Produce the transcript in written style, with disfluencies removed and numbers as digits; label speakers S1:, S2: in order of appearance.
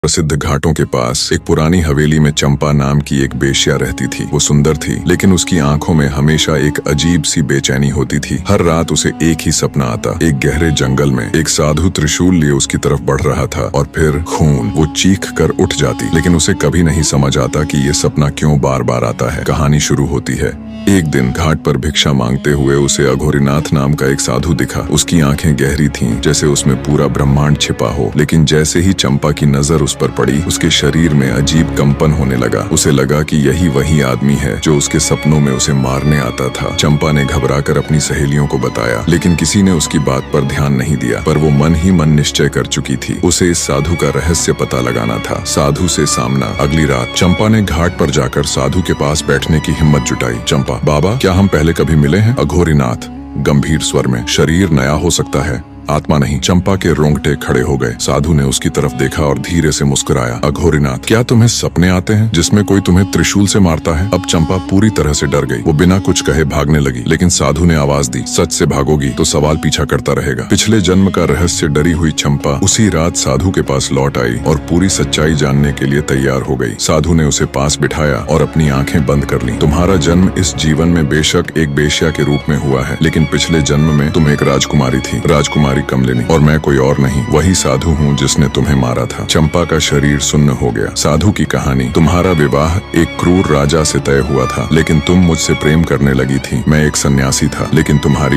S1: प्रसिद्ध घाटों के पास एक पुरानी हवेली में चंपा नाम की एक बेश्या रहती थी। वो सुंदर थी, लेकिन उसकी आंखों में हमेशा एक अजीब सी बेचैनी होती थी। हर रात उसे एक ही सपना आता, एक गहरे जंगल में एक साधु त्रिशूल लिए उसकी तरफ बढ़ रहा था और फिर खून। वो चीख कर उठ जाती, लेकिन उसे कभी नहीं समझ आता कि ये सपना क्यों बार बार आता है। कहानी शुरू होती है। एक दिन घाट पर भिक्षा मांगते हुए उसे अघोरीनाथ नाम का एक साधु दिखा। उसकी आंखें गहरी थीं, जैसे उसमें पूरा ब्रह्मांड छिपा हो। लेकिन जैसे ही चंपा की नजर उस पर पड़ी, उसके शरीर में अजीब कंपन होने लगा। उसे लगा कि यही वही आदमी है जो उसके सपनों में उसे मारने आता था। चंपा ने घबराकर अपनी सहेलियों को बताया, लेकिन किसी ने उसकी बात पर ध्यान नहीं दिया। पर वो मन ही मन निश्चय कर चुकी थी, उसे इस साधु का रहस्य पता लगाना था। साधु से सामना। अगली रात चंपा ने घाट पर जाकर साधु के पास बैठने की हिम्मत जुटाई। चंपा, बाबा, क्या हम पहले कभी मिले हैं? अघोरीनाथ गंभीर स्वर में। शरीर नया हो सकता है, आत्मा नहीं। चंपा के रोंगटे खड़े हो गए। साधु ने उसकी तरफ देखा और धीरे से मुस्कुराया। अघोरीनाथ, क्या तुम्हें सपने आते हैं जिसमें कोई तुम्हें त्रिशूल से मारता है? अब चंपा पूरी तरह से डर गई। वो बिना कुछ कहे भागने लगी, लेकिन साधु ने आवाज दी, सच से भागोगी तो सवाल पीछा करता रहेगा। पिछले जन्म का रहस्य डरी हुई चंपा उसी रात साधु के पास लौट आई और पूरी सच्चाई जानने के लिए तैयार हो गई। साधु ने उसे पास बिठाया और अपनी आंखें बंद कर ली। तुम्हारा जन्म इस जीवन में बेशक एक बेश्या के रूप में हुआ है, लेकिन पिछले जन्म में तुम एक राजकुमारी थी, राजकुमारी कमलिनी, और मैं कोई और नहीं, वही साधु हूँ जिसने तुम्हें मारा था। चंपा का शरीर सुन्न हो गया। साधु की कहानी। तुम्हारा विवाह एक क्रूर राजा से तय हुआ था, लेकिन तुम मुझसे प्रेम करने लगी थी। मैं एक सन्यासी था, लेकिन तुम्हारी